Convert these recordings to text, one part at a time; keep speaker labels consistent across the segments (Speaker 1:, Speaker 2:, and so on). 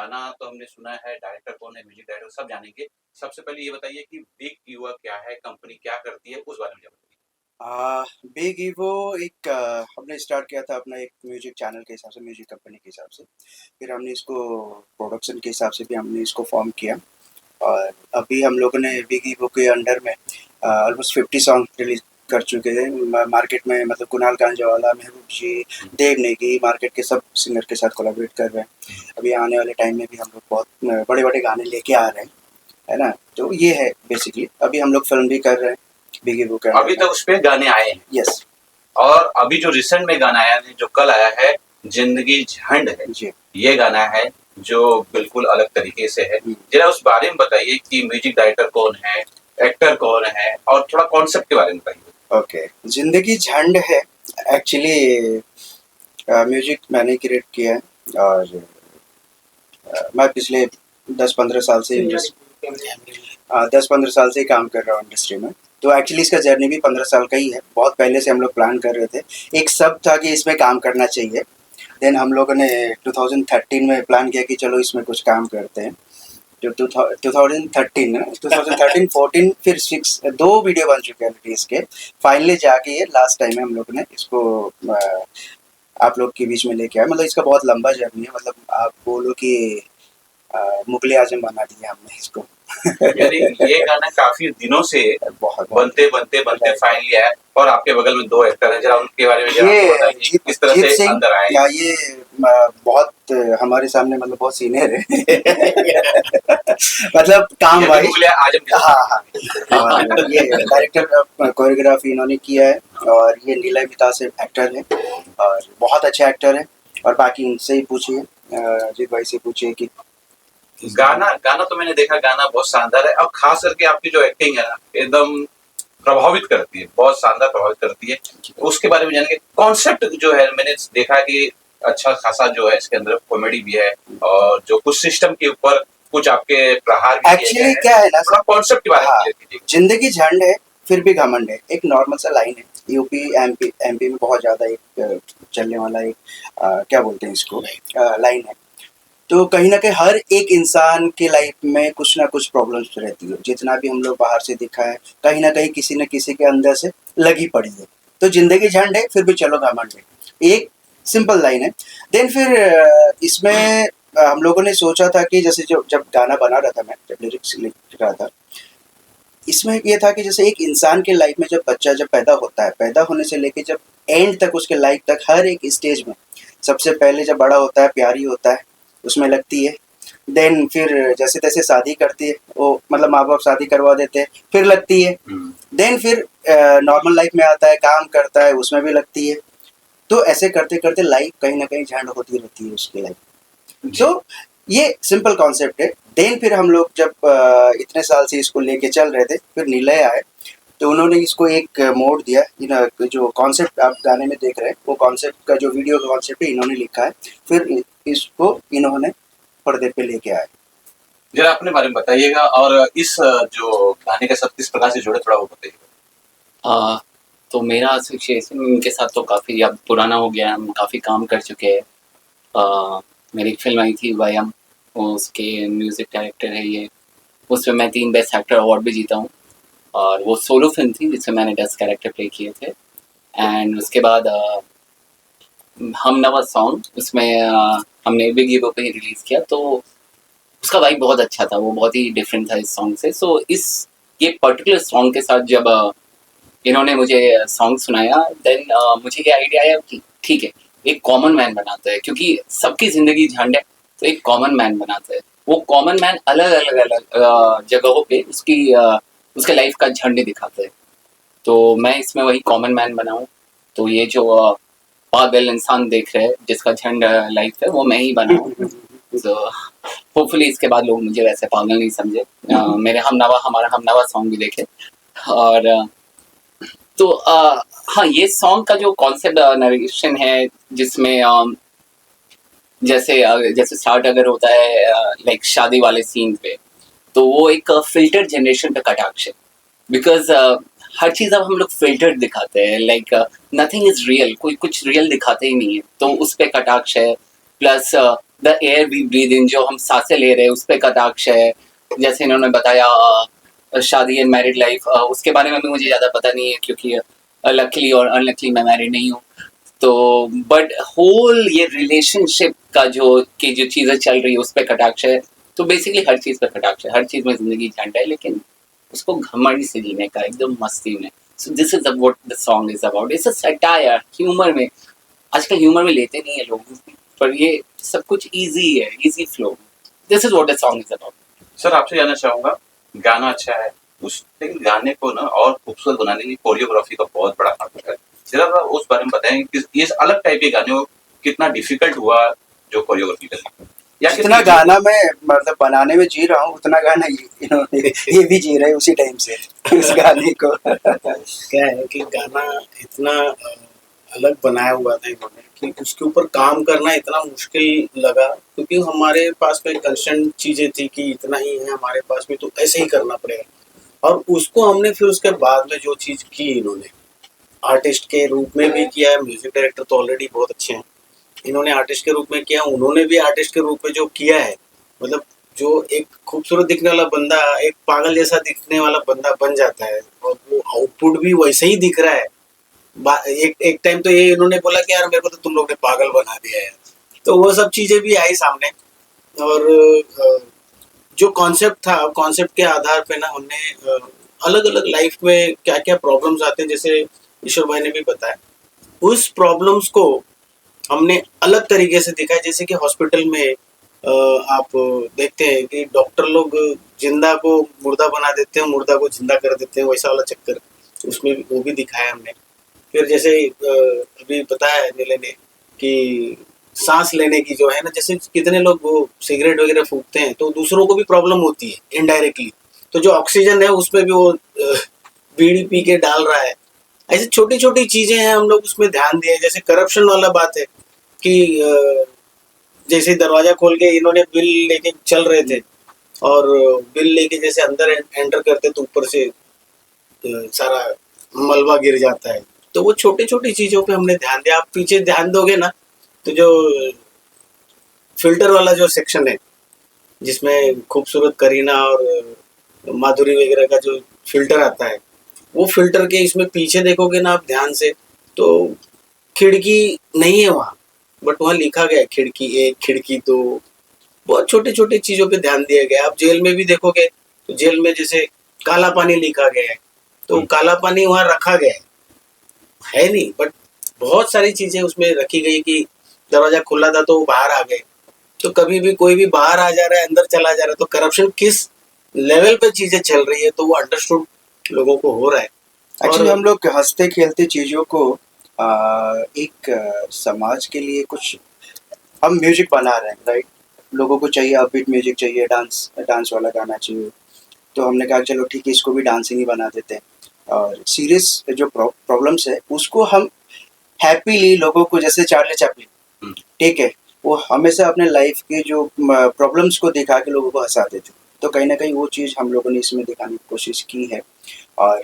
Speaker 1: गाना तो हमने सुना है, डायरेक्टर कौन है, म्यूजिक डायरेक्टर सब जानेंगे। सबसे पहले ये बताइए कि बिग ईवा क्या है, कंपनी क्या करती है, उस बारे में ज़रा बताइए?
Speaker 2: बिग ईवो एक हमने स्टार्ट किया था अपना एक म्यूजिक चैनल के हिसाब से, म्यूजिक कंपनी के हिसाब से। फिर हमने इसको प्रोडक्शन के हिसाब से भी हमने इसको फॉर्म किया। और अभी हम लोगों ने बिग ईवो के अंडर में ऑलमोस्ट 50 सॉन्ग रिलीज कर चुके हैं मार्केट में। मतलब कुणाल गांजावाला, महबूब जी, देव नेगी, मार्केट के सब सिंगर के साथ कोलैबोरेट कर रहे हैं। अभी आने वाले टाइम में भी हम लोग बहुत बड़े बड़े गाने लेके आ रहे हैं, है ना। तो ये है बेसिकली। अभी हम लोग फिल्म भी कर रहे हैं बिग ईवो के
Speaker 1: अभी
Speaker 2: अंडर में।
Speaker 1: तक उस पे गाने आए हैं
Speaker 2: यस।
Speaker 1: और अभी जो रिसेंट में गाना आया है, जो कल आया है, ज़िंदगी झंड है,
Speaker 2: जी।
Speaker 1: ये गाना है जो बिल्कुल अलग तरीके से है। ज़रा उस बारे में बताइए कि म्यूजिक डायरेक्टर कौन है, एक्टर कौन है और थोड़ा कॉन्सेप्ट के बारे में बताइए?
Speaker 2: ओके, ज़िंदगी झंड है एक्चुअली। म्यूजिक मैंने क्रिएट किया है। और मैं पिछले 10-15 साल से 10-15 साल से ही काम कर रहा हूँ इंडस्ट्री में। तो एक्चुअली इसका जर्नी भी 15 साल का ही है। बहुत पहले से हम लोग प्लान कर रहे थे। एक सब था कि इसमें काम करना चाहिए। देन हम लोगों ने 2013 में प्लान किया कि चलो इसमें कुछ काम करते हैं। जो 2013 है, 2013-14 फिर 6 2 वीडियो बन चुके हैं इसके। फाइनली जाके ये लास्ट टाइम में हम लोग ने इसको आप लोग के बीच में लेके आए। मतलब इसका बहुत लंबा जर्नी है। मतलब आप बोलो कि मुगले आजम बना दिया हमने इसको।
Speaker 1: यानी ये गाना काफ़ी दिनों से
Speaker 2: बहुत बहुत
Speaker 1: बनते
Speaker 2: राइट।
Speaker 1: फाइनली आया और आपके बगल में 2 एक्टर हैं, ज़रा उनके बारे में ज़रा हमको
Speaker 2: ये
Speaker 1: बताइए कि किस तरह
Speaker 2: जीत
Speaker 1: से
Speaker 2: सिंह,
Speaker 1: अंदर आए?
Speaker 2: या ये बहुत हमारे सामने मतलब बहुत सीनियर है। मतलब काम
Speaker 1: यानी
Speaker 2: वाइज।
Speaker 1: मुगले आजम के
Speaker 2: हाँ हाँ। और ये डायरेक्टर कोरियोग्राफी इन्होंने किया है। और ये नीलय मिता से एक्टर है और बहुत अच्छा एक्टर है। और बाकी इनसे ही पूछिए, अजीत भाई से पूछिए कि
Speaker 1: गाना गाना तो मैंने देखा, गाना बहुत शानदार है और खास करके आपकी जो एक्टिंग है ना, एकदम प्रभावित करती है, बहुत शानदार प्रभावित करती है। उसके बारे में जानेंगे। कॉन्सेप्ट जो है मैंने देखा है कि अच्छा खासा जो है इसके अंदर कॉमेडी भी है और जो कुछ सिस्टम के ऊपर कुछ आपके प्रहार भी किए गए
Speaker 2: एक्चुअली
Speaker 1: हैं।
Speaker 2: क्या है ना
Speaker 1: थोड़ा कॉन्सेप्ट के बारे में
Speaker 2: हाँ,
Speaker 1: क्लियर कीजिए।
Speaker 2: जिंदगी झंड है फिर भी घमंड है, एक नॉर्मल सा लाइन है। यूपी एमपी में बहुत ज्यादा एक चलने वाला एक क्या बोलते हैं इसको, लाइन है। तो कहीं ना कहीं हर एक इंसान के लाइफ में कुछ ना कुछ प्रॉब्लम्स रहती है। जितना भी हम लोग बाहर से दिखा है, कहीं ना कहीं किसी न किसी के अंदर से लगी पड़ी है। तो जिंदगी झंड है फिर भी चलो घमंड है, एक सिंपल लाइन है। देन फिर इसमें हम लोगों ने सोचा था कि जैसे जो जब गाना बना रहा था, मैं जब लिरिक्स लिख रहा था, इसमें ये था कि जैसे एक इंसान के लाइफ में जब बच्चा जब पैदा होता है, पैदा होने से लेके जब एंड तक उसके लाइफ तक हर एक स्टेज में सबसे पहले जब बड़ा होता है प्यारी होता है, उसमें लगती है। देन फिर जैसे तैसे शादी करती है वो, मतलब माँ बाप शादी करवा देते हैं, फिर लगती है। देन फिर नॉर्मल लाइफ में आता है, काम करता है, उसमें भी लगती है। तो ऐसे करते करते लाइफ कहीं ना कहीं झंड होती रहती है उसकी लाइफ। तो ये सिंपल कॉन्सेप्ट है। देन फिर हम लोग जब इतने साल से इसको लेके चल रहे थे, फिर निलय आए तो उन्होंने इसको एक मोड़ दिया। जो कॉन्सेप्ट आप गाने में देख रहे हैं, वो कॉन्सेप्ट का जो वीडियो का कॉन्सेप्ट है इन्होंने लिखा है। फिर इसको इन्होंने पर्दे पे लेके आए।
Speaker 1: जरा अपने बारे में बताइएगा और इस जो गाने के साथ किस प्रकार से जुड़े, थोड़ा वो बताइए?
Speaker 3: अ, तो मेरा एसोसिएशन इनके साथ तो काफ़ी अब पुराना हो गया है, हम काफ़ी काम कर चुके हैं। मेरी एक फ़िल्म आई थी वयम, उसके म्यूज़िक डायरेक्टर है ये। उसमें मैं 3 बेस्ट एक्टर अवार्ड भी जीता हूँ और वो सोलो फ़िल्म थी जिसमें मैंने 10 कैरेक्टर प्ले किए थे। एंड उसके बाद हम नवा सॉन्ग उसमें हमने बिग ईगो पे ही रिलीज़ किया, तो उसका वाइब बहुत अच्छा था, वो बहुत ही डिफरेंट था इस सॉन्ग से। सो इस ये पर्टिकुलर सॉन्ग के साथ जब इन्होंने मुझे सॉन्ग सुनाया, देन मुझे ये आइडिया आया कि ठीक है, एक कॉमन मैन बनाते हैं, क्योंकि सबकी ज़िंदगी झंड है, तो एक कॉमन मैन बनाते हैं। वो कॉमन मैन अलग-अलग जगहों पे उसके लाइफ का झंड दिखाते हैं। तो मैं इसमें वही कॉमन मैन बना हूँ। तो ये जो पागल इंसान देख रहे हैं, जिसका झंड लाइफ है, वो मैं ही बना हूँ। तो होपफुली इसके बाद लोग मुझे वैसे पागल नहीं समझे। मेरे हमारा हमनवा सॉन्ग भी देखे। और तो हाँ, ये सॉन्ग का जो कॉन्सेप्ट नरेशन है, जिसमें जैसे स्टार्ट अगर होता है लाइक शादी वाले सीन पे, तो वो एक फिल्टर जनरेशन पे कटाक्ष है। बिकॉज हर चीज़ अब हम लोग फिल्टर्ड दिखाते हैं, लाइक नथिंग इज रियल, कोई कुछ रियल दिखाते ही नहीं है, तो उस पे कटाक्ष है। Plus the air we breathe in, जो हम सांसें ले रहे हैं उस पे कटाक्ष है। जैसे इन्होंने बताया शादी एंड मैरिड लाइफ, उसके बारे में भी मुझे ज़्यादा पता नहीं है क्योंकि लकीली और अनलकीली मैं मैरिड नहीं हूँ। तो बट होल ये रिलेशनशिप का जो चीज़ें चल रही है उस पे कटाक्ष है। तो बेसिकली हर चीज़ पे कटाक्ष है, हर चीज़ में ज़िंदगी झंड है, लेकिन उसको घमंड से जीने का, एकदम मस्ती में। So this is what the song is about. It's a satire, humour में। आजकल ह्यूमर में लेते नहीं है लोग, पर ये सब कुछ इजी है, easy flow. This is what the song is about.
Speaker 1: Sir आपसे जानना चाहूंगा, गाना अच्छा है उस, लेकिन गाने को ना और खूबसूरत बनाने की कोरियोग्राफी का बहुत बड़ा हाथ होता है। जरा उस बारे में बताएं कि ये अलग टाइप के गाने को कितना डिफिकल्ट हुआ जो कोरियोग्राफी करना, या
Speaker 2: जितना गाना मैं मतलब बनाने में जी रहा हूँ उतना गाना इन्होंने ये भी जी रहे हैं उसी टाइम से इस गाने को।
Speaker 4: क्या है कि गाना इतना अलग बनाया हुआ था इन्होंने कि उसके ऊपर काम करना इतना मुश्किल लगा, क्योंकि हमारे पास में कंस्टेंट चीजें थी कि इतना ही है हमारे पास में, तो ऐसे ही करना पड़ेगा। और उसको हमने फिर उसके बाद में जो चीज की इन्होंने आर्टिस्ट के रूप में भी किया है। म्यूजिक डायरेक्टर तो ऑलरेडी बहुत अच्छे हैं, इन्होंने आर्टिस्ट के रूप में किया, उन्होंने भी आर्टिस्ट के रूप में जो किया है, मतलब जो एक खूबसूरत दिखने वाला बंदा एक पागल जैसा दिखने वाला बंदा बन जाता है, और वो आउटपुट भी वैसे ही दिख रहा है। एक टाइम तो ये इन्होंने बोला कि यार मेरे को तो तुम लोग ने पागल बना दिया है, तो वो सब चीजें भी आई सामने। और जो कॉन्सेप्ट था, कॉन्सेप्ट के आधार पे ना हमने अलग अलग लाइफ में क्या क्या प्रॉब्लम्स आते हैं, जैसे ईश्वर भाई ने भी बताया, उस प्रॉब्लम्स को हमने अलग तरीके से दिखाया। जैसे कि हॉस्पिटल में आप देखते हैं कि डॉक्टर लोग जिंदा को मुर्दा बना देते हैं, मुर्दा को जिंदा कर देते हैं, वैसा वाला चक्कर उसमें वो भी दिखाया हमने। फिर जैसे अभी बताया नीले ने कि सांस लेने की जो है ना, जैसे कितने लोग वो सिगरेट वगैरह फूकते हैं तो दूसरों को भी प्रॉब्लम होती है इनडायरेक्टली, तो जो ऑक्सीजन है उसमें भी वो बीड़ी पी के डाल रहा है। ऐसी छोटी छोटी चीजें हैं, हम लोग उसमें ध्यान दिए। जैसे करप्शन वाला बात है कि जैसे दरवाजा खोल के इन्होंने बिल लेके चल रहे थे, और बिल लेके जैसे अंदर एंटर करते तो ऊपर से सारा मलबा गिर जाता है। तो वो छोटी छोटी चीजों पे हमने ध्यान दिया। आप पीछे ध्यान दोगे ना तो जो फिल्टर वाला जो सेक्शन है जिसमें खूबसूरत करीना और माधुरी वगैरह का जो फिल्टर आता है, वो फिल्टर के इसमें पीछे देखोगे ना आप ध्यान से, तो खिड़की नहीं है वहाँ, बट वहाँ लिखा गया है खिड़की 1 खिड़की 2। बहुत छोटे छोटे चीजों पे ध्यान दिया गया। आप जेल में भी देखोगे तो जेल में जैसे काला पानी लिखा गया है, तो काला पानी वहाँ रखा गया है नहीं, बट बहुत सारी चीजें उसमें रखी गई कि दरवाजा खुला था तो वो बाहर आ गए। तो कभी भी कोई भी बाहर आ जा रहा है, अंदर चला जा रहा है, तो करप्शन किस लेवल पे चीजें चल रही है तो वो अंडरस्टूड लोगों को हो रहा है।
Speaker 2: एक्चुअली हम लोग हंसते खेलते चीजों को एक समाज के लिए कुछ हम म्यूजिक बना रहे हैं, राइट। लोगों को चाहिए अपबीट म्यूजिक चाहिए, डांस वाला गाना चाहिए, तो हमने कहा चलो ठीक है इसको भी डांसिंग ही बना देते हैं। और सीरियस जो प्रॉब्लम्स है उसको हम हैप्पीली लोगों को, जैसे चार्ली चैपलिन, ठीक है, वो हमेशा अपने लाइफ के जो प्रॉब्लम्स को दिखा के लोगों को हंसाते थे। तो कहीं ना कहीं वो चीज़ हम लोगों ने इसमें दिखाने की कोशिश की है। और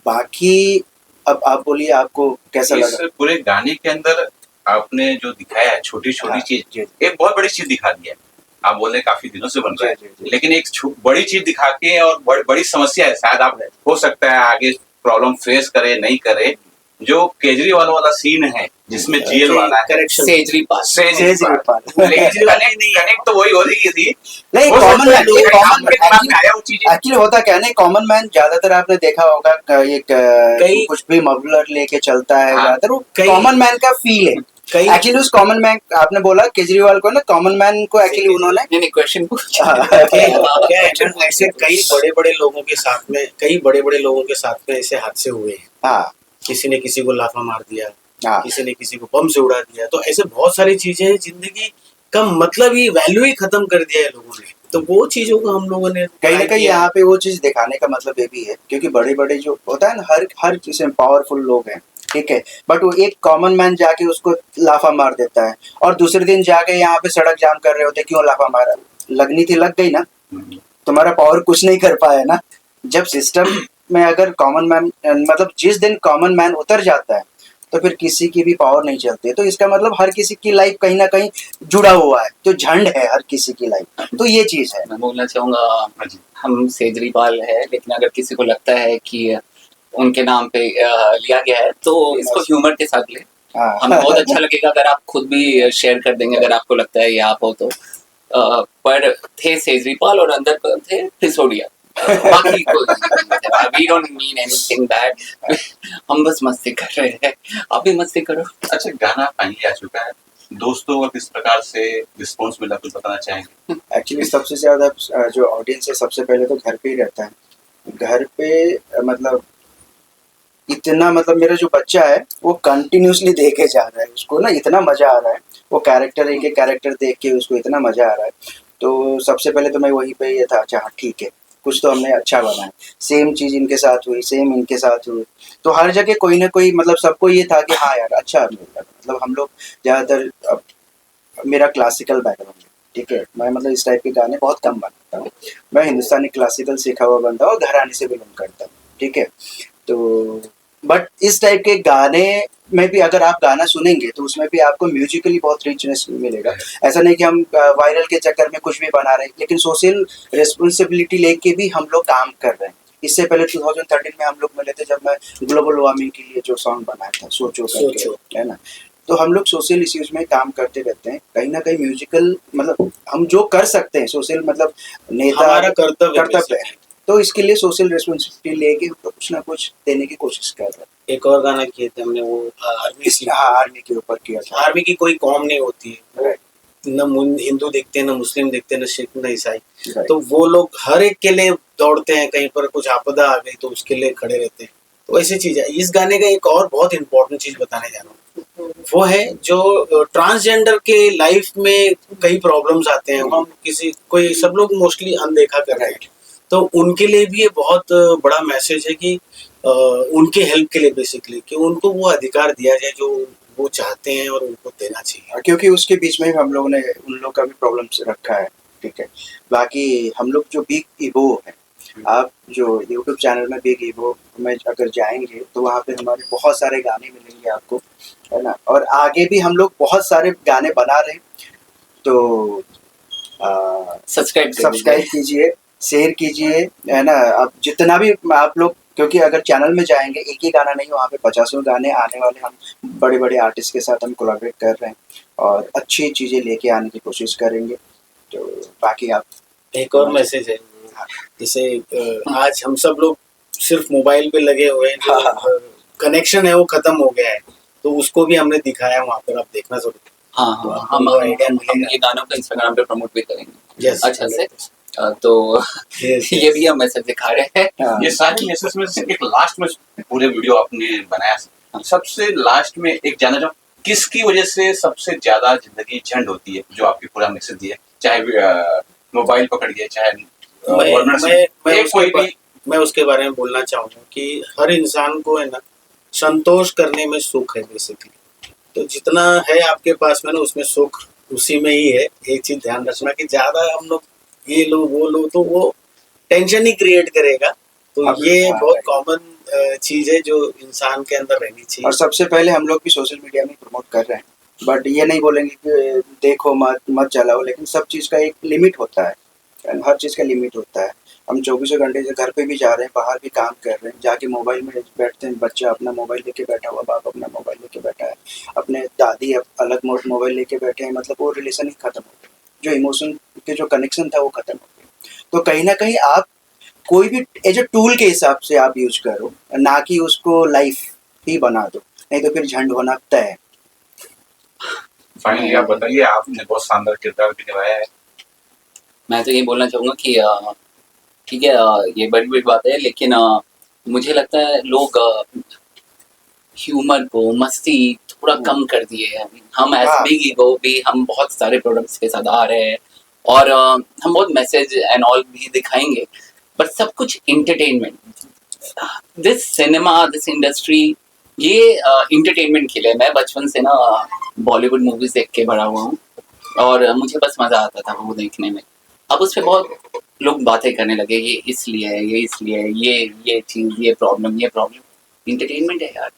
Speaker 2: बाकी अब आप बोलिए आपको कैसा लगा।
Speaker 1: इस पूरे गाने के अंदर आपने जो दिखाया है छोटी छोटी
Speaker 2: हाँ,
Speaker 1: चीज, एक बहुत बड़ी चीज दिखा दी है। आप बोले काफी दिनों से बन रहा है, लेकिन एक बड़ी चीज दिखा के, और बड़ी समस्या है, शायद आप हो सकता है आगे प्रॉब्लम फेस करे नहीं करे, जो केजरीवाल वाला सीन है जिसमें जेल वाला है, कनेक्ट तो वही हो रही थी।
Speaker 2: नहीं, कॉमन मैन
Speaker 1: आया वो चीज
Speaker 2: एक्चुअली होता क्या नहीं, कॉमन मैन ज्यादातर आपने देखा होगा एक कुछ भी मफलर लेके चलता है, ज्यादातर वो कॉमन मैन का फील है। एक्चुअली उस कॉमन मैन, आपने बोला केजरीवाल को ना, कॉमन मैन को एक्चुअली उन्होंने
Speaker 3: क्वेश्चन
Speaker 4: क्या है ना, ऐसे कई बड़े बड़े लोगों के साथ में ऐसे हादसे हुए हैं।
Speaker 2: हाँ,
Speaker 4: किसी ने किसी को लाफा मार दिया,
Speaker 2: हाँ,
Speaker 4: किसी ने किसी को बम से उड़ा दिया, तो ऐसे बहुत सारी चीजें हैं। जिंदगी का मतलब ही, वैल्यू ही खत्म कर दिया है लोगों ने। तो वो चीजों को हम लोगों ने
Speaker 2: कहीं ना कहीं यहाँ पे वो चीज दिखाने का मतलब ये भी है, क्योंकि बड़े बड़े जो होता है ना, हर चीज में पावरफुल लोग हैं, ठीक है, बट वो एक कॉमन मैन जाके उसको लाफा मार देता है, और दूसरे दिन जाके यहाँ पे सड़क जाम कर रहे होते, क्यों लाफा मारा, लगनी थी लग गई ना, तुम्हारा पावर कुछ नहीं कर पाया ना। जब सिस्टम में अगर कॉमन मैन, मतलब जिस दिन कॉमन मैन उतर जाता है, तो तो फिर किसी की भी पावर नहीं चलती है। तो इसका मतलब हर किसी की लाइफ कहीं ना कहीं जुड़ा हुआ है, तो झंड है हर किसी की लाइफ, तो ये चीज है।
Speaker 3: मैं बोलना चाहूँगा,
Speaker 1: हाँ जी।
Speaker 3: हम केजरीवाल है, लेकिन अगर किसी को लगता है कि उनके नाम पे लिया गया है तो इसको ह्यूमर के साथ ले।
Speaker 2: हाँ
Speaker 3: हमें बहुत अच्छा लगेगा अगर आप खुद भी शेयर कर देंगे, अगर आपको लगता है ये आप हो तो। पर थे केजरीवाल और अंदर पर थे सिसोदिया। बाकी we don't mean anything bad. हम बस मस्ती कर रहे हैं, आप भी मस्ती करो।
Speaker 1: अच्छा, गाना फाइनली आ चुका है, दोस्तों का किस प्रकार से रिस्पॉन्स मिला कुछ बताना चाहेंगे?
Speaker 2: एक्चुअली सबसे ज्यादा जो ऑडियंस है सबसे पहले तो घर पे ही रहता है। घर पे मतलब इतना मतलब मेरा जो बच्चा है वो कंटिन्यूसली देखे जा रहा है, उसको ना इतना मजा आ रहा है, वो कैरेक्टर एक एक कैरेक्टर देख के उसको इतना मजा आ रहा है। तो सबसे पहले तो मैं वहीं पे ये था, अच्छा हाँ ठीक है कुछ तो हमने अच्छा बनाया। सेम चीज इनके साथ हुई, सेम इनके साथ हुई, तो हर जगह कोई ना कोई मतलब सबको ये था कि हाँ यार अच्छा मतलब हम लोग ज्यादातर मेरा क्लासिकल बैकग्राउंड है, ठीक है, मैं मतलब इस टाइप के गाने बहुत कम बनाता हूँ। मैं हिंदुस्तानी क्लासिकल सीखा हुआ बंदा और घराने से बिलोंग करता हूँ, ठीक है। तो बट इस टाइप के गाने में भी अगर आप गाना सुनेंगे तो उसमें भी आपको म्यूजिकली बहुत रिचनेस मिलेगा। ऐसा नहीं कि हम वायरल के चक्कर में कुछ भी बना रहे हैं, लेकिन सोशल रिस्पॉन्सिबिलिटी लेके भी हम लोग काम कर रहे हैं। इससे पहले 2013 में हम लोग मिले थे जब मैं ग्लोबल वार्मिंग के लिए जो सॉन्ग बनाया था सोचो करके, है ना। तो हम लोग सोशल इश्यूज में काम करते रहते हैं, कहीं ना कहीं म्यूजिकल मतलब हम जो कर सकते हैं सोशल मतलब नेता
Speaker 4: हमारा कर्तव्य
Speaker 2: है, तो इसके लिए सोशल रिस्पॉन्सिबिलिटी लेके कुछ ना कुछ देने की कोशिश कर रहे हैं।
Speaker 4: एक और गाना किए थे हमने, वो
Speaker 2: आर्मी के ऊपर किया था।
Speaker 4: आर्मी की कोई कौम नहीं होती है,
Speaker 2: Right.
Speaker 4: न हिंदू देखते हैं, न मुस्लिम देखते हैं, न सिख, न ईसाई।
Speaker 2: Right.
Speaker 4: तो वो लोग हर एक के लिए दौड़ते हैं, कहीं पर कुछ आपदा आ गई तो उसके लिए खड़े रहते हैं। तो ऐसी चीज है। इस गाने का एक और बहुत इंपॉर्टेंट चीज बताने जा रहा हूँ, वो है जो ट्रांसजेंडर के लाइफ में कई प्रॉब्लम्स आते हैं, हम किसी कोई सब लोग मोस्टली अनदेखा कर रहे हैं। तो उनके लिए भी ये बहुत बड़ा मैसेज है कि उनके हेल्प के लिए बेसिकली कि उनको वो अधिकार दिया जाए जो वो चाहते हैं और उनको देना चाहिए।
Speaker 2: क्योंकि उसके बीच में हम लोगों ने उन लोग का भी प्रॉब्लम रखा है, ठीक है। बाकी हम लोग जो बिग ईगो है, आप जो यूट्यूब चैनल में बिग ईगो में अगर जाएंगे तो वहाँ पे हमारे बहुत सारे गाने मिलेंगे आपको, है ना। और आगे भी हम लोग बहुत सारे गाने बना रहे हैं, तो सब्सक्राइब कीजिए, शेयर कीजिए, है ना। आप जितना भी आप लोग, क्योंकि अगर चैनल में जाएंगे एक ही गाना नहीं, वहाँ पे 50 गाने आने वाले। हम बड़े बड़े आर्टिस्ट के साथ हम कोलैबोरेट कर रहे हैं और अच्छी चीज़ें लेके आने की कोशिश करेंगे। तो बाकी आप
Speaker 4: एक और मैसेज है, जैसे आज हम सब लोग सिर्फ मोबाइल पे लगे हुए हैं, जो कनेक्शन है वो खत्म हो गया है, तो उसको भी हमने दिखाया वहाँ पर, आप देखना जरूर।
Speaker 3: हाँ
Speaker 4: तो
Speaker 3: हाँ,
Speaker 4: हमको आइडिया
Speaker 3: हम
Speaker 4: मिलेगा।
Speaker 3: ये गानों को इंस्टाग्राम पे प्रमोट भी करेंगे
Speaker 4: Yes,
Speaker 3: अच्छा से।
Speaker 4: yes.
Speaker 3: तो
Speaker 4: Yes,
Speaker 3: ये भी हम मैसेज दिखा रहे हैं।
Speaker 2: हाँ,
Speaker 1: ये सारी मैसेज में से एक लास्ट में पूरे वीडियो आपने बनाया, सबसे लास्ट में एक जानना चाहूँ, किसकी वजह से सबसे ज्यादा जिंदगी झंड होती है, जो आपकी पूरा मैसेज दिया, चाहे मोबाइल पकड़िए, चाहे
Speaker 4: मैं उसके बारे में बोलना चाहूँगा कि हर इंसान को है ना संतोष करने में सुख है बेसिकली। तो जितना है आपके पास में ना उसमें सुख उसी में ही है। एक चीज ध्यान रखना कि ज्यादा हम लोग ये लो वो लो तो वो टेंशन ही क्रिएट करेगा। तो ये बहुत कॉमन चीज है जो इंसान के अंदर रहनी चाहिए।
Speaker 2: और सबसे पहले हम लोग भी सोशल मीडिया में प्रमोट कर रहे हैं, बट ये नहीं बोलेंगे कि देखो मत चलाओ, लेकिन सब चीज़ का एक लिमिट होता है, हर चीज़ का लिमिट होता है। हम 24 घंटे से घर पे भी जा रहे हैं, बाहर भी काम कर रहे हैं, जाके मोबाइल में बैठते हैं, बच्चा अपना मोबाइल लेके बैठा हुआ, बाप अपना मोबाइल लेके बैठा है, अपने दादी अलग मोबाइल लेके बैठे हैं, मतलब वो रिलेशन ही खत्म हो गया, जो इमोशन के जो कनेक्शन था वो खत्म हो गया। तो कहीं ना कहीं आप कोई भी एज ए टूल के हिसाब से आप यूज करो, ना कि उसको लाइफ ही बना दो, नहीं तो फिर झंड होना तय है।
Speaker 1: फाइनली आप बताइए, आपने बहुत शानदार किरदार भी निभाया है।
Speaker 3: मैं तो ये बोलना चाहूँगा कि ठीक है, ये बड़ी बड़ी बात है, लेकिन मुझे लगता है लोग ह्यूमर को, मस्ती थोड़ा कम कर दिए हैं। हम ऐसे भी हम बहुत सारे प्रोडक्ट्स के साथ आ रहे हैं और हम बहुत मैसेज एंड ऑल भी दिखाएंगे, बट सब कुछ entertainment. This cinema, this industry, ये एंटरटेनमेंट के लिए। मैं बचपन से ना बॉलीवुड मूवीज देख के बड़ा हुआ हूँ और मुझे बस मजा आता था वो देखने में। अब उस पर बहुत लोग बातें करने लगे, ये इसलिए है, ये चीज, ये प्रॉब्लम। एंटरटेनमेंट है यार,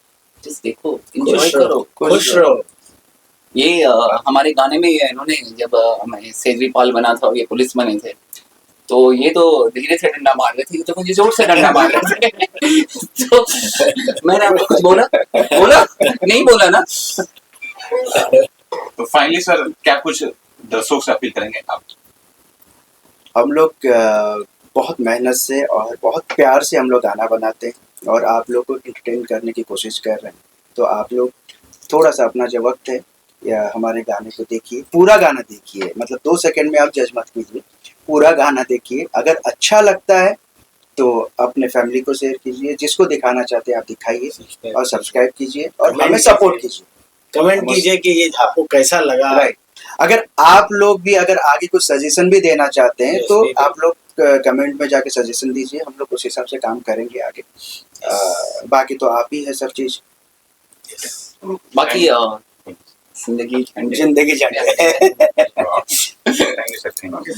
Speaker 3: जस्ट देखो, एंजॉय
Speaker 4: खुश
Speaker 3: करो।
Speaker 4: रहो, खुश रहो।
Speaker 3: ये हमारे गाने में इन्होंने जब हमें सेजरी पाल बना था और ये पुलिस बने थे, तो ये तो धीरे से डंडा मार रहे थे, ये तो मुझे जोर से डंडा मार रहे थे। तो मैंने आपको कुछ बोला नहीं बोला ना।
Speaker 1: तो फाइनली सर क्या कुछ दर्शकों से अपील करेंगे आप?
Speaker 2: हम लोग बहुत मेहनत से और बहुत प्यार से हम लोग गाना बनाते हैं और आप लोग को इंटरटेन करने की कोशिश कर रहे हैं। तो आप लोग थोड़ा सा अपना जो वक्त है या हमारे गाने को देखिए, पूरा गाना देखिए, मतलब 2 सेकंड में आप जज मत कीजिए, पूरा गाना देखिए। अगर अच्छा लगता है तो अपने फैमिली को शेयर कीजिए, जिसको दिखाना चाहते हैं आप दिखाइए और सब्सक्राइब कीजिए और हमें सपोर्ट कीजिए।
Speaker 4: कमेंट कीजिए कि ये आपको कैसा लगा।
Speaker 2: राइट। अगर आप लोग भी अगर आगे कुछ सजेशन भी देना चाहते हैं तो आप लोग कमेंट में जाके सजेशन दीजिए, हम लोग उस हिसाब से काम करेंगे आगे। बाकी तो आप ही है सब चीज।
Speaker 3: बाकी जिंदगी
Speaker 2: जिंदगी जाने
Speaker 1: thank you sir, thank you.